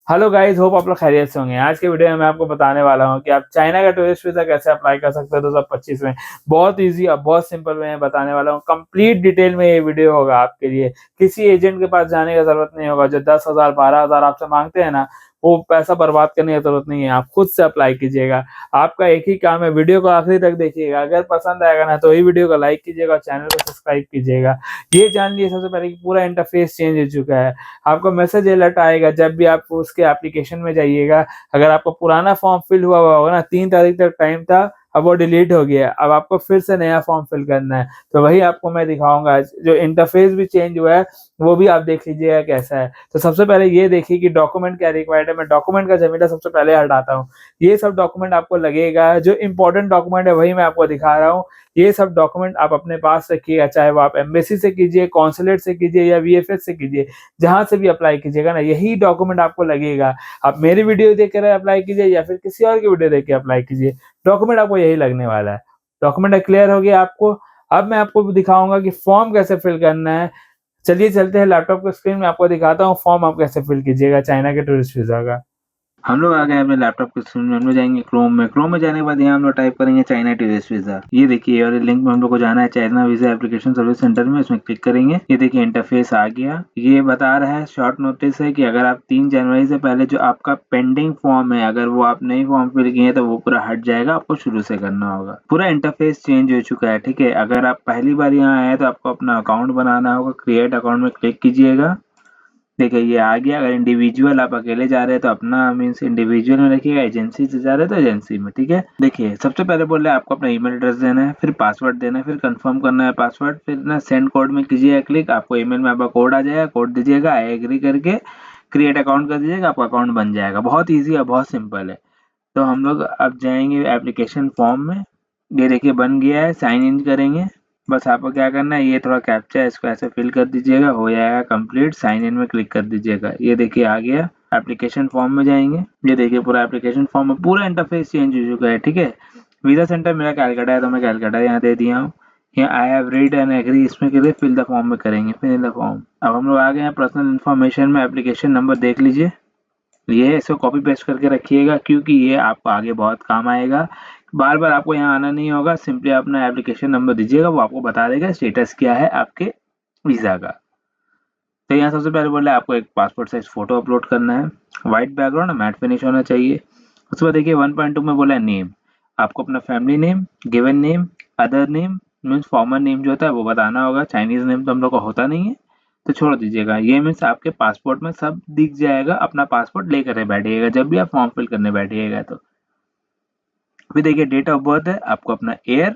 Hello guys, hope आप लोग खैरियत से होंगे। आज के वीडियो में मैं आपको बताने वाला हूं कि आप चाइना का टूरिस्ट वीज़ा कैसे अप्लाई कर सकते हैं 2025 में। बहुत इजी और बहुत सिंपल वे में बताने वाला हूं। कंप्लीट डिटेल में ये वीडियो होगा आपके लिए। किसी एजेंट के पास जाने का जरूरत नहीं होगा। जो 10,000 12,000 आपसे मांगते हैं ना, वो पैसा बर्बाद करने की जरूरत नहीं है। आप खुद से अप्लाई कीजिएगा। आपका एक ही काम है, वीडियो को आखिरी तक देखिएगा। अगर पसंद आएगा ना तो ये वीडियो को लाइक कीजिएगा और चैनल को सब्सक्राइब कीजिएगा। ये जान लिए सबसे पहले कि पूरा इंटरफेस चेंज हो चुका है। आपको मैसेज अलर्ट आएगा जब भी आप उसके एप्लीकेशन में जाइएगा। अगर आपका पुराना फॉर्म फिल हुआ हुआ होगा ना, 3 तारीख तक टाइम था, अब वो डिलीट हो गया है। अब आपको फिर से नया फॉर्म फिल करना है, तो वही आपको मैं दिखाऊंगा। जो इंटरफेस भी चेंज हुआ है वो भी आप देख लीजिएगा कैसा है। तो सबसे पहले ये देखिए कि डॉक्यूमेंट क्या रिक्वायर्ड है। मैं डॉक्यूमेंट का झमेला सबसे पहले हटाता हूँ। ये सब डॉक्यूमेंट आपको लगेगा, जो इंपॉर्टेंट डॉक्यूमेंट है वही मैं आपको दिखा रहा हूँ। ये सब डॉक्यूमेंट आप अपने पास रखिएगा, चाहे वो आप एम्बेसी से कीजिए, कॉन्सुलेट से कीजिए या वीएफएस से कीजिए। जहां से भी अप्लाई कीजिएगा ना, यही डॉक्यूमेंट आपको लगेगा। आप मेरी वीडियो देख कर अप्लाई कीजिए या फिर किसी और की वीडियो देख के अप्लाई कीजिए, डॉक्यूमेंट आपको यही लगने वाला है। डॉक्यूमेंट क्लियर हो गया आपको। अब मैं आपको दिखाऊंगा कि फॉर्म कैसे फिल करना है। चलिए चलते हैं लैपटॉप की स्क्रीन में, आपको दिखाता हूँ फॉर्म आप कैसे फिल कीजिएगा चाइना के टूरिस्ट वीजा का। हम लोग आ गए अपने लैपटॉप के स्क्रीन में। हम लोग जाएंगे क्रोम में जाने के बाद यहाँ हम लोग टाइप करेंगे चाइना टूरिस्ट वीजा। ये देखिए, और लिंक में हम लोग को जाना है China visa application service centre में। इसमें क्लिक करेंगे। ये देखिए इंटरफेस आ गया। ये बता रहा है, शॉर्ट नोटिस है कि अगर आप 3 जनवरी से पहले जो आपका पेंडिंग फॉर्म है, अगर वो आप नई फॉर्म फिल किए तो वो पूरा हट जाएगा, आपको शुरू से करना होगा। पूरा इंटरफेस चेंज हो चुका है, ठीक है। अगर आप पहली बार यहाँ आए तो आपको अपना अकाउंट बनाना होगा। क्रिएट अकाउंट में क्लिक कीजिएगा। देखिए ये आ गया। अगर इंडिविजुअल आप अकेले जा रहे हैं तो अपना मीन्स इंडिविजुअल में रखिएगा, एजेंसी से जा रहे हैं तो एजेंसी में, ठीक है। देखिए सबसे पहले बोल रहे हैं आपको अपना ईमेल एड्रेस देना है, फिर पासवर्ड देना है, फिर कंफर्म करना है पासवर्ड, फिर ना सेंड कोड में कीजिएगा क्लिक। आपको ईमेल में आपका कोड आ जाएगा, कोड दीजिएगा, आई एग्री करके क्रिएट अकाउंट कर दीजिएगा, आपका अकाउंट बन जाएगा। बहुत ईजी है, बहुत सिंपल है। तो हम लोग अब जाएंगे एप्लीकेशन फॉर्म में। ये देखिए बन गया है, साइन इन करेंगे। बस आपको क्या करना है, ये थोड़ा कैप्चा है, इसको ऐसे फिल कर दीजिएगा, हो जाएगा कंप्लीट। साइन इन में क्लिक कर दीजिएगा। ये देखिए आ गया। एप्लीकेशन फॉर्म में जाएंगे। ये देखिए पूरा एप्लीकेशन फॉर्म में पूरा इंटरफेस चेंज हो चुका है, ठीक है। वीजा सेंटर मेरा कैलकाटा है तो मैं कैलकाटा यहाँ दे दिया हूँ। यहाँ I have read and agree, इसमें के लिए फिल द फॉर्म में करेंगे, फिल द फॉर्म। अब हम लोग आ गए हैं पर्सनल इन्फॉर्मेशन में। एप्लीकेशन नंबर देख लीजिए, ये इसको कॉपी पेस्ट करके रखिएगा क्योंकि ये आपको आगे बहुत काम आएगा। बार बार आपको यहाँ आना नहीं होगा, सिंपली अपना एप्लीकेशन नंबर दीजिएगा, वो आपको बता देगा स्टेटस क्या है आपके वीज़ा का। तो यहाँ सबसे पहले बोला है आपको एक पासपोर्ट साइज फोटो अपलोड करना है। व्हाइट बैकग्राउंड मैट फिनिश होना चाहिए। उसके बाद देखिए 1.2 में बोला है नेम। आपको अपना family name, given name, other name means farmer name जो होता है वो बताना होगा। चाइनीज नेम तो हम लोग का होता नहीं है, तो छोड़ दीजिएगा। ये मीन्स आपके पासपोर्ट में सब दिख जाएगा। अपना पासपोर्ट लेकर बैठिएगा जब भी आप फॉर्म फिल करने बैठिएगा। तो फिर देखिए डेट ऑफ बर्थ है, आपको अपना ईयर,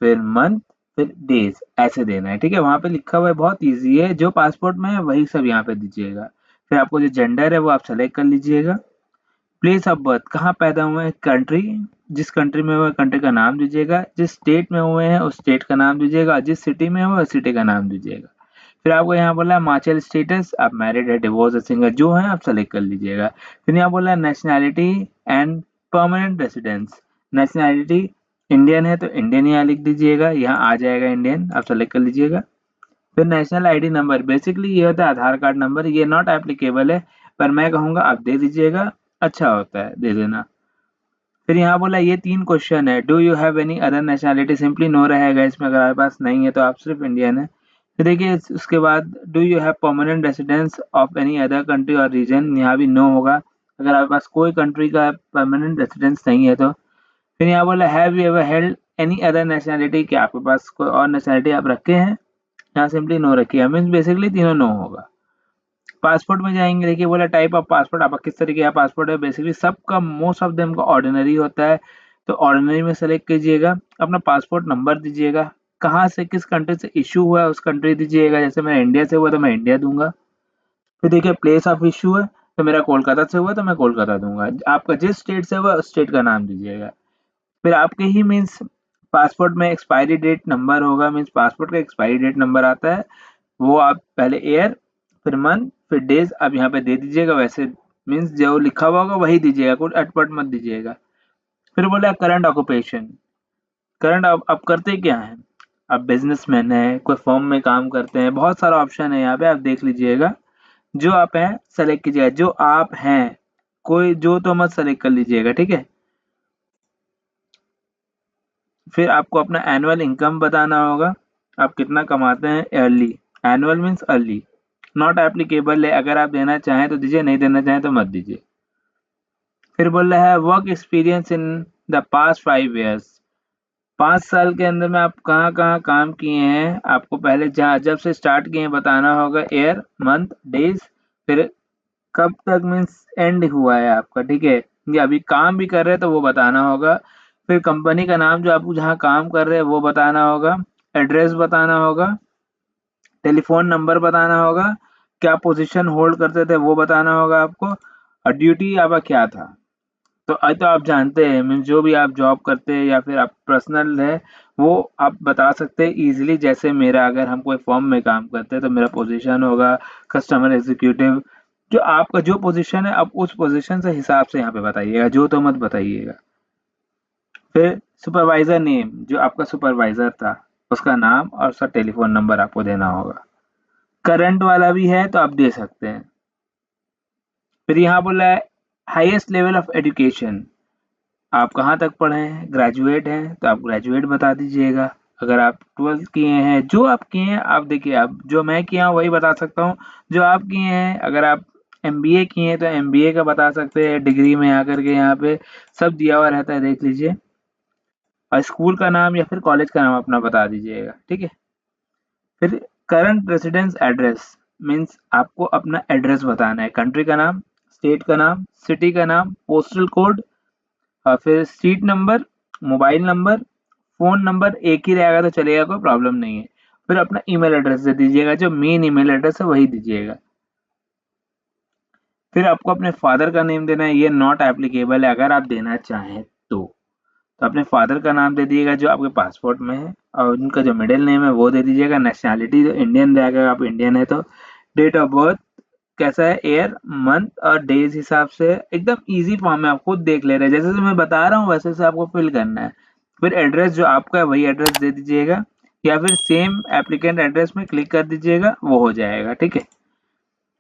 फिर मंथ, फिर डेज ऐसे देना है, ठीक है। वहाँ पे लिखा हुआ है, बहुत इजी है। जो पासपोर्ट में है वही सब यहाँ पे दीजिएगा। फिर आपको जो जेंडर है वो आप सेलेक्ट कर लीजिएगा। प्लेस ऑफ बर्थ, कहाँ पैदा हुए हैं, कंट्री, जिस कंट्री में हुए कंट्री का नाम दीजिएगा। जिस स्टेट में हुए हैं उस स्टेट का नाम दीजिएगा। जिस सिटी में हुए उस सिटी का नाम दीजिएगा। फिर आपको यहाँ बोला है मार्शल स्टेटस, आप मैरिड है, डिवोर्स है, सिंगल, जो है आप सेलेक्ट कर लीजिएगा। फिर यहाँ बोला है nationality and permanent residence. Nationality Indian है तो इंडियन यहाँ लिख दीजिएगा, यहाँ आ जाएगा इंडियन, आप सेलेक्ट कर लीजिएगा। फिर नेशनल आईडी नंबर, बेसिकली ये होता है आधार कार्ड नंबर। ये नॉट एप्लीकेबल है पर मैं कहूँगा आप दे दीजिएगा, अच्छा होता है, दे देना। फिर यहाँ बोला ये 3 क्वेश्चन है, do you have any other nationality, simply no रहेगा इसमें। अगर आपके पास नहीं है तो आप सिर्फ इंडियन है। फिर देखिए उसके बाद do you have permanent residence of any other country और रीजन, यहाँ भी नो होगा अगर आपके पास कोई कंट्री का परमानेंट रेसिडेंस नहीं है तो। फिर यहाँ बोला have you ever held any other nationality, कि आपके पास कोई और नेशनैलिटी आप रखे हैं, यहाँ सिंपली नो रखिए, मीन्स बेसिकली तीनों नो होगा। पासपोर्ट में जाएंगे, देखिए बोला टाइप ऑफ पासपोर्ट, आपका किस तरीके का पासपोर्ट है। बेसिकली सबका मोस्ट ऑफ देम का ऑर्डिनरी होता है, तो ऑर्डिनरी में सेलेक्ट कीजिएगा। अपना पासपोर्ट नंबर दीजिएगा, कहाँ से किस कंट्री से इशू हुआ है उस कंट्री दीजिएगा। जैसे मेरा इंडिया से हुआ तो मैं इंडिया दूंगा। फिर देखिए प्लेस ऑफ इशू है, तो मेरा कोलकाता से हुआ तो मैं कोलकाता दूंगा। आपका जिस स्टेट से हुआ उस स्टेट का नाम दीजिएगा। फिर आपके ही मीन्स पासपोर्ट में एक्सपायरी डेट नंबर होगा, मीन्स पासपोर्ट का एक्सपायरी डेट नंबर आता है, वो आप पहले ईयर, फिर मंथ, फिर डेज आप यहाँ पे दे दीजिएगा। वैसे मीन्स जो लिखा हुआ होगा वही दीजिएगा, कुछ अटपट मत दीजिएगा। फिर बोला करंट ऑक्यूपेशन, करंट आप करते क्या हैं। आप बिजनेसमैन है, कोई फर्म में काम करते हैं, बहुत सारा ऑप्शन है यहाँ पे, आप देख लीजिएगा। जो आप हैं सेलेक्ट कीजिएगा, जो आप हैं, कोई जो तो मत सेलेक्ट कर लीजिएगा, ठीक है। फिर आपको अपना एनुअल इनकम बताना होगा, आप कितना कमाते हैं yearly. Annual means early, not applicable है, अगर आप देना चाहें तो दीजिए, नहीं देना चाहें तो मत दीजिए। फिर बोल रहा है work experience in the past 5 years, 5 साल के अंदर में आप कहाँ कहाँ काम किए हैं, आपको पहले जहाँ जब से स्टार्ट किए हैं बताना होगा, ईयर, मंथ, डेज, फिर कब तक मीन्स एंड हुआ है आपका, ठीक है। ये अभी काम भी कर रहे हैं तो वो बताना होगा। फिर कंपनी का नाम जो आप जहाँ काम कर रहे हैं वो बताना होगा, एड्रेस बताना होगा, टेलीफोन नंबर बताना होगा, क्या पोजीशन होल्ड करते थे वो बताना होगा आपको, और ड्यूटी आपका क्या था। तो आज तो आप जानते हैं मीन्स जो भी आप जॉब करते हैं या फिर आप पर्सनल है वो आप बता सकते हैं इजीली। जैसे मेरा, अगर हम कोई फॉर्म में काम करते हैं तो मेरा पोजीशन होगा कस्टमर एग्जीक्यूटिव। जो आपका जो पोजीशन है आप उस पोजीशन से हिसाब से यहाँ पे बताइएगा, जो तो मत बताइएगा। फिर सुपरवाइजर नेम, जो आपका सुपरवाइजर था उसका नाम और उसका टेलीफोन नंबर आपको देना होगा। करंट वाला भी है तो आप दे सकते हैं। फिर यहाँ बोला है हाईएस्ट लेवल ऑफ एजुकेशन, आप कहाँ तक पढ़े हैं, ग्रेजुएट हैं तो आप ग्रेजुएट बता दीजिएगा। अगर आप 12th किए हैं, जो आप किए हैं आप देखिए, आप जो मैं किया हूँ वही बता सकता हूँ, जो आप किए हैं अगर आप एमबीए किए हैं तो एमबीए का बता सकते हैं, डिग्री में आकर के यहाँ पे सब दिया हुआ रहता है, देख लीजिए। और स्कूल का नाम या फिर कॉलेज का नाम अपना बता दीजिएगा, ठीक है। फिर करंट रेसिडेंस एड्रेस मीन्स आपको अपना एड्रेस बताना है, कंट्री का नाम, स्टेट का नाम, सिटी का नाम, पोस्टल कोड, और फिर seat number, mobile number, phone number एक ही रहेगा तो चलेगा, कोई प्रॉब्लम नहीं है। फिर अपना ईमेल एड्रेस दे दीजिएगा, जो मेन ईमेल एड्रेस है वही दीजिएगा। फिर आपको अपने फादर का नेम देना है, ये नॉट एप्लीकेबल है, अगर आप देना चाहें तो अपने फादर का नाम दे दिएगा जो आपके पासपोर्ट में है, और उनका जो मिडिल नेम है वो दे दीजिएगा। नेशनैलिटी जो इंडियन रहेगा, आप इंडियन है तो। डेट ऑफ बर्थ कैसा है, ईयर, मंथ और डेज हिसाब से, एकदम ईजी फॉर्म है, आप खुद देख ले रहे हैं, जैसे मैं बता रहा हूँ वैसे से आपको फिल करना है। फिर एड्रेस जो आपका है वही एड्रेस दे दीजिएगा, या फिर सेम एप्लीकेंट एड्रेस में क्लिक कर दीजिएगा, वो हो जाएगा, ठीक है।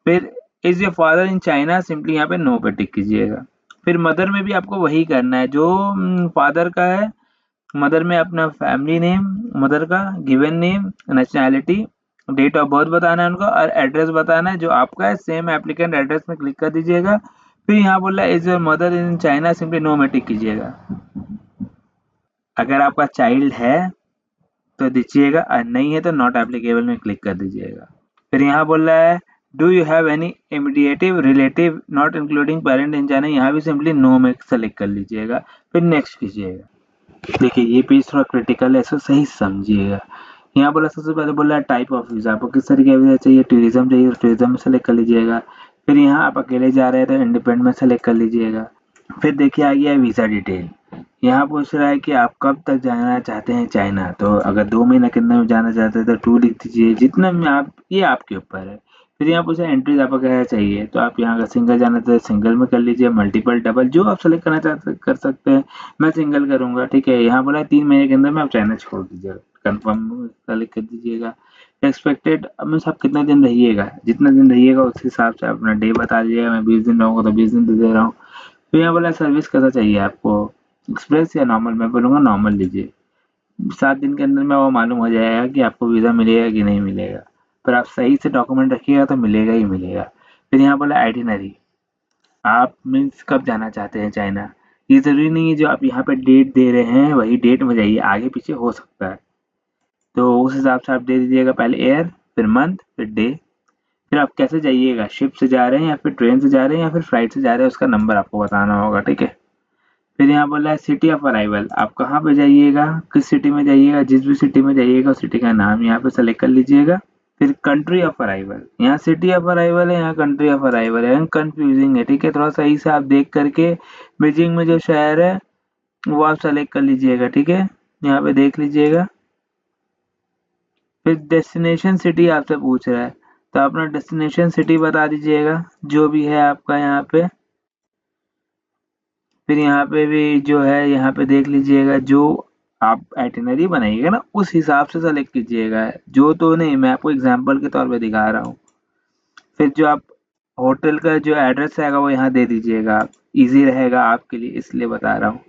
फिर is your father in China, simply यहाँ पे नो पे टिक कीजिएगा। फिर मदर में भी आपको वही करना है जो फादर का है, मदर में अपना फैमिली नेम, मदर का given name, nationality, date of birth बताना है उनका, और एड्रेस बताना है जो आपका है, सेम एप्लीकेंट एड्रेस में क्लिक कर दीजिएगा। फिर यहाँ बोल रहा है is your mother in China, simply no में टिक कीजिएगा। अगर आपका चाइल्ड है तो दीजिएगा, और नहीं है तो नॉट एप्लीकेबल में क्लिक कर दीजिएगा। फिर यहाँ बोल रहा है do you have any immediate relative not including parent in China, यहाँ भी सिंपली नो में सेलेक्ट कर लीजिएगा, फिर नेक्स्ट कीजिएगा। देखिए ये पेज थोड़ा क्रिटिकल है, इसको सही समझिएगा। यहाँ बोला सबसे पहले बोला है टाइप ऑफ वीज़ा, आपको किस तरीके का वीज़ा चाहिए, टूरिज्म चाहिए तो टूरिज्म में सेलेक्ट कर लीजिएगा। फिर यहाँ आप अकेले जा रहे हैं तो इंडिपेंडेंट में सेलेक्ट कर लीजिएगा। फिर देखिए आ गया है वीज़ा डिटेल, यहाँ पूछ रहा है कि आप कब तक जाना चाहते हैं चाइना, तो अगर 2 महीने के अंदर में जाना चाहते हैं तो 2 लिख दीजिए, जितना में आप, ये आपके ऊपर है। फिर यहाँ पूछा एंट्रीज आपको क्या चाहिए, तो आप यहाँ अगर सिंगल जाना चाहते हैं सिंगल में कर लीजिए, मल्टीपल, डबल, जो आप सेलेक्ट करना चाहते कर सकते हैं। मैं सिंगल करूँगा, ठीक है। यहाँ बोला 3 महीने के अंदर में आप चाइना छोड़ दीजिएगा, कन्फर्म सेलेक्ट कर दीजिएगा। एक्सपेक्टेड मीन्स आप कितना दिन रहिएगा, जितना दिन रहिएगा उस हिसाब से अपना डे बता दीजिएगा, मैं 20 दिन रहूँगा तो 20 दिन दे रहा हूँ। तो यहाँ बोला सर्विस कैसा चाहिए आपको, एक्सप्रेस या नॉर्मल, मैं बोलूँगा नॉर्मल लीजिए। 7 दिन के अंदर में वो मालूम हो जाएगा कि आपको वीज़ा मिलेगा कि नहीं मिलेगा, पर आप सही से डॉक्यूमेंट रखिएगा तो मिलेगा ही मिलेगा। फिर यहाँ बोला आइटिनरी, आप मीन्स कब जाना चाहते हैं चाइना, ये ज़रूरी नहीं है जो आप यहाँ पे डेट दे रहे हैं वही डेट में जाइए, आगे पीछे हो सकता है, तो उस हिसाब से आप दे दीजिएगा, पहले ईयर, फिर मंथ, फिर डे। फिर आप कैसे जाइएगा, शिप से जा रहे हैं या फिर ट्रेन से जा रहे हैं या फिर फ्लाइट से जा रहे हैं, उसका नंबर आपको बताना होगा, ठीक है। फिर यहाँ बोला है सिटी ऑफ अराइवल, आप कहाँ पे जाइएगा, किस सिटी में जाइएगा, जिस भी सिटी में जाइएगा उस सिटी का नाम यहाँ पे सेलेक्ट कर लीजिएगा। फिर कंट्री ऑफ अराइवल, यहाँ सिटी ऑफ अराइवल है, यहाँ कंट्री ऑफ अराइवल है, कंफ्यूजिंग है, ठीक है। थोड़ा सही से आप देख करके बीजिंग में जो शहर है वो आप सेलेक्ट कर लीजिएगा, ठीक है, यहाँ पे देख लीजिएगा। फिर डेस्टिनेशन सिटी आपसे पूछ रहा है, तो अपना डेस्टिनेशन सिटी बता दीजिएगा जो भी है आपका यहाँ पे। फिर यहाँ पे भी जो है यहाँ पे देख लीजिएगा, जो आप आइटिनरी बनाइएगा ना उस हिसाब से सेलेक्ट कीजिएगा, जो तो नहीं, मैं आपको एग्जांपल के तौर पे दिखा रहा हूँ। फिर जो आप होटल का जो एड्रेस रहेगा वो यहाँ दे दीजिएगा, इजी रहेगा आपके लिए इसलिए बता रहा हूँ।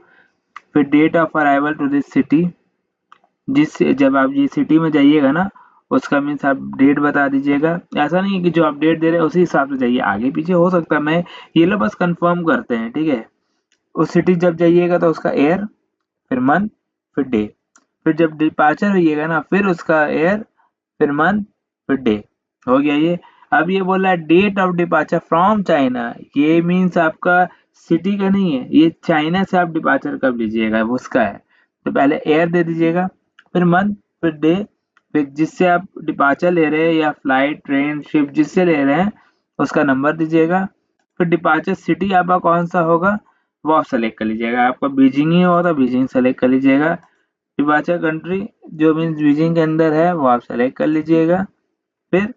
फिर date of arrival to this city, जब आप ये सिटी में जाइएगा ना उसका मीन्स आप डेट बता दीजिएगा। ऐसा नहीं है कि जो आप डेट दे रहे हैं उसी हिसाब से जाइए, आगे पीछे हो सकता है, मैं ये लोग बस कंफर्म करते हैं, ठीक है। उस सिटी जब जाइएगा तो उसका एयर, फिर मंथ, फिर डे, फिर जब डिपार्चर होइएगा ना फिर उसका एयर, फिर मंथ, फिर डे, हो गया ये। अब ये बोला है date of departure from China, ये मीन्स आपका सिटी का नहीं है, ये चाइना से आप डिपार्चर कब लीजिएगा वो उसका है। तो पहले एयर दे दीजिएगा, फिर मंथ, फिर डे, फिर जिससे आप डिपार्चर ले रहे हैं या फ्लाइट ट्रेन शिप जिससे ले रहे हैं उसका नंबर दीजिएगा। फिर डिपार्चर सिटी आपका कौन सा होगा वो आप सेलेक्ट कर लीजिएगा, आपका बीजिंग ही होगा तो बीजिंग सेलेक्ट कर लीजिएगा। डिपार्चर कंट्री जो मीन्स बीजिंग के अंदर है वो आप सेलेक्ट कर लीजिएगा। फिर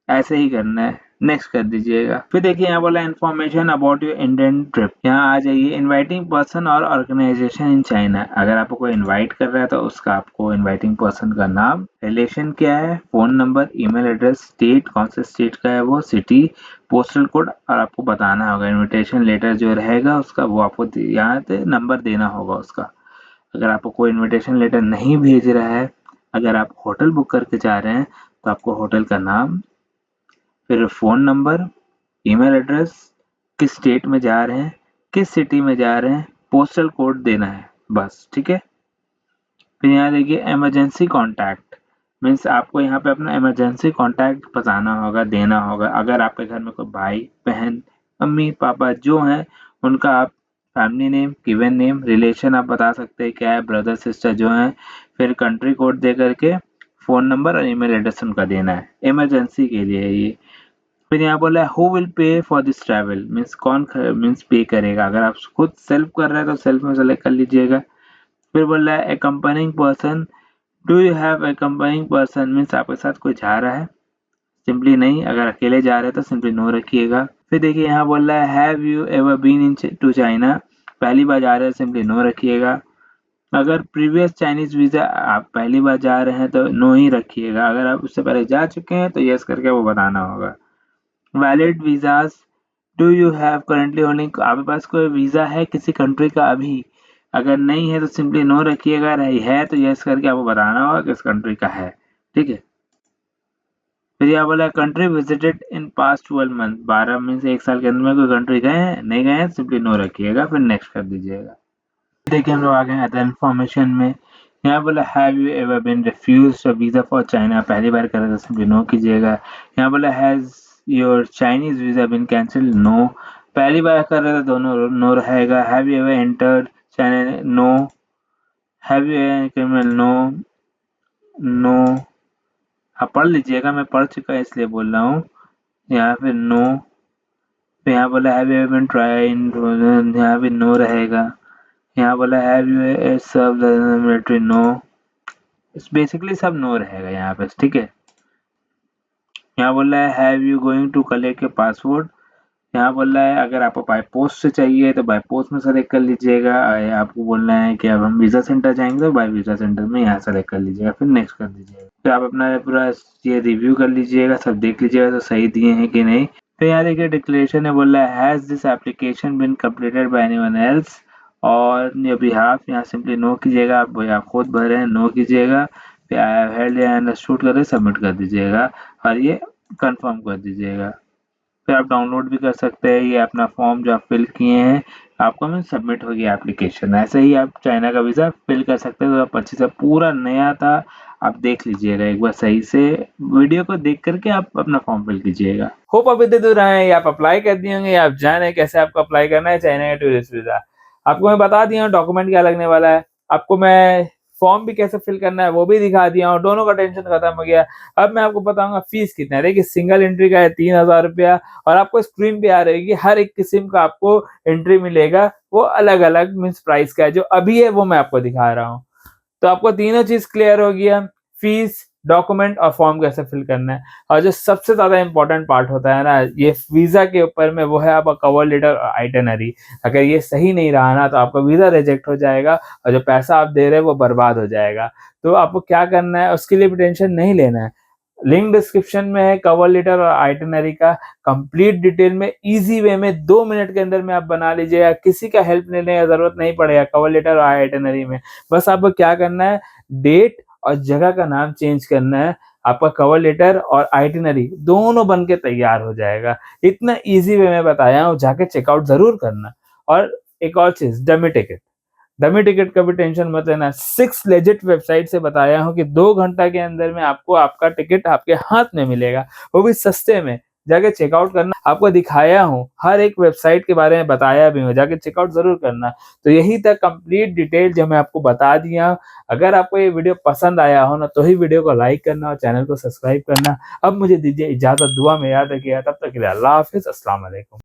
ऐसे ही करना है, नेक्स्ट कर दीजिएगा। फिर देखिए यहाँ बोला information about your Indian trip, यहाँ आ जाइए इनवाइटिंग पर्सन और ऑर्गेनाइजेशन इन चाइना। अगर आपको कोई इनवाइट कर रहा है तो उसका आपको इनवाइटिंग पर्सन का नाम, रिलेशन क्या है, phone number, email address, state कौन से स्टेट का है वो, सिटी, पोस्टल कोड और आपको बताना होगा। इन्विटेशन लेटर जो रहेगा उसका वो आपको यहाँ पे नंबर देना होगा उसका। अगर आपको कोई इन्विटेशन लेटर नहीं भेज रहा है, अगर आप होटल बुक करके जा रहे हैं तो आपको होटल का नाम, फिर फ़ोन नंबर, ईमेल एड्रेस, किस स्टेट में जा रहे हैं, किस सिटी में जा रहे हैं, पोस्टल कोड देना है बस, ठीक है। फिर यहाँ देखिए इमरजेंसी कॉन्टैक्ट, मीन्स आपको यहाँ पे अपना इमरजेंसी कॉन्टैक्ट बताना होगा, देना होगा। अगर आपके घर में कोई भाई बहन मम्मी पापा जो हैं उनका आप family name, given name, relation आप बता सकते हैं क्या है, ब्रदर सिस्टर जो हैं, फिर कंट्री कोड दे करके फ़ोन नंबर और ईमेल एड्रेस उनका देना है, इमरजेंसी के लिए ये। फिर यहाँ बोला है who will pay for this travel, means कौन मीन्स पे करेगा। अगर आप खुद सेल्फ कर रहे हैं तो सेल्फ में सेलेक्ट कर लीजिएगा। फिर बोल रहा है accompanying person, do you have accompanying person, means आपके साथ कोई जा रहा है, सिंपली नहीं, अगर अकेले जा रहे हैं तो सिंपली नो रखिएगा। फिर देखिए यहाँ बोल रहा है have you ever been in to China, पहली बार जा रहे हैं सिंपली नो रखिएगा। अगर प्रीवियस चाइनीज वीज़ा आप पहली बार जा रहे हैं तो नो ही रखिएगा, अगर आप उससे पहले जा चुके हैं तो यस करके वो बताना होगा। Valid visas, do you have currently holding, आपके पास कोई वीज़ा है किसी कंट्री का अभी, अगर नहीं है तो सिंपली नो रखिएगा, रही है तो यस करके आपको बताना होगा किस कंट्री का है, ठीक है। फिर यहाँ बोला country visited in past 12 month, 12 में से 1 साल के अंदर में कोई कंट्री गए हैं, नहीं गए हैं, सिंपली नो रखिएगा, फिर नेक्स्ट कर दीजिएगा। देखिए हम लोग आ गए अदर इन्फॉर्मेशन में। यहाँ बोला have you ever been refused a visa for China, पहली बार कर रहे तो सिंपली नो कीजिएगा। यहाँ बोला has your Chinese visa been cancelled, no, पहली बार कर रहे तो दोनों नो रहेगा। Have you ever entered China, no, have you ever criminal, no, no, आप पढ़ लीजिएगा, मैं पढ़ चुका है इसलिए बोल रहा हूँ। यहाँ पे नो, फिर यहाँ बोला have you ever been tried, यहाँ पे नो रहेगा। यहाँ बोला have you serve the military, no, basically सब नो रहेगा यहाँ पे, ठीक है। यहाँ बोल रहा है have you going to collect your passport, यहाँ बोल रहा है अगर आपको बाय पोस्ट से चाहिए तो बाय पोस्ट में सेलेक्ट कर लीजिएगा, आपको बोलना है कि अब हम वीज़ा सेंटर जाएंगे तो बाय वीज़ा सेंटर में यहाँ सेलेक्ट कर लीजिएगा, फिर नेक्स्ट कर दीजिएगा। फिर आप अपना पूरा ये रिव्यू कर लीजिएगा, सब देख लीजिएगा तो सही दिए हैं कि नहीं। फिर यहाँ देखिए डिक्लेरेशन है, बोल रहा है has this application been completed by anyone else और योर बिहाफ, यहाँ सिंपली नो कीजिएगा, आप खुद भर रहे हैं नो कीजिएगा। फिर आई हैव हेल्ड या अंडरस्टूड करके सबमिट कर दीजिएगा और ये कंफर्म कर दीजिएगा। फिर आप डाउनलोड भी कर सकते हैं ये अपना फॉर्म जो आप फिल किए हैं, आपको में सबमिट हो गया एप्लीकेशन। ऐसे ही आप चाइना का वीज़ा फिल कर सकते हैं, तो आप अच्छे से पूरा नया था, आप देख लीजिएगा एक बार सही से, वीडियो को देख करके आप अपना फॉर्म फिल कीजिएगा। होप आप इतने दूर आए हैं, आप अप्लाई कर दिए होंगे, आप जाने कैसे आपको अप्लाई करना है चाइना का टूरिस्ट वीज़ा। आपको मैं बता दिया हूँ डॉक्यूमेंट क्या लगने वाला है, आपको मैं फॉर्म भी कैसे फिल करना है वो भी दिखा दिया हूँ, दोनों का टेंशन खत्म हो गया। अब मैं आपको बताऊंगा फीस कितना है। देखिए सिंगल एंट्री का है 3000 रुपया और आपको स्क्रीन पे आ रहेगी हर एक किस्म का आपको एंट्री मिलेगा, वो अलग अलग मीन्स प्राइस का है, जो अभी है वो मैं आपको दिखा रहा हूँ। तो आपको तीनों चीज क्लियर हो गया, फीस, डॉक्यूमेंट और फॉर्म कैसे फिल करना है। और जो सबसे ज्यादा इंपॉर्टेंट पार्ट होता है ना ये वीजा के ऊपर में, वो है आपका कवर लेटर और आइटनरी। अगर ये सही नहीं रहा ना तो आपका वीजा रिजेक्ट हो जाएगा और जो पैसा आप दे रहे हैं वो बर्बाद हो जाएगा। तो आपको क्या करना है उसके लिए भी टेंशन नहीं लेना है। लिंक डिस्क्रिप्शन में है कवर लेटर और आइटिनरी का कंप्लीट डिटेल में इजी वे में 2 मिनट के अंदर में आप बना लीजिएगा। किसी का हेल्प लेने की जरूरत नहीं पड़ेगा कवर लेटर और आइटिनरी में। बस आपको क्या करना है, डेट और जगह का नाम चेंज करना है, आपका कवर लेटर और आइटिनरी दोनों बन के तैयार हो जाएगा। इतना इजी वे में बताया हूँ, जाके चेकआउट जरूर करना। और एक और चीज, डमी टिकट का भी टेंशन मत लेना। 6 लेजिट वेबसाइट से बताया हूँ कि 2 घंटा के अंदर में आपको आपका टिकट आपके हाथ में मिलेगा, वो भी सस्ते में। जाके चेकआउट करना, आपको दिखाया हूँ, हर एक वेबसाइट के बारे में बताया भी हूँ, जाके चेकआउट जरूर करना। तो यही था कंप्लीट डिटेल जो मैं आपको बता दिया। अगर आपको ये वीडियो पसंद आया हो ना, तो ही वीडियो को लाइक करना और चैनल को सब्सक्राइब करना। अब मुझे दीजिए इजाजत, दुआ में याद रखिएगा। तब तक के लिए अल्लाह हाफिज, अस्सलाम वालेकुम।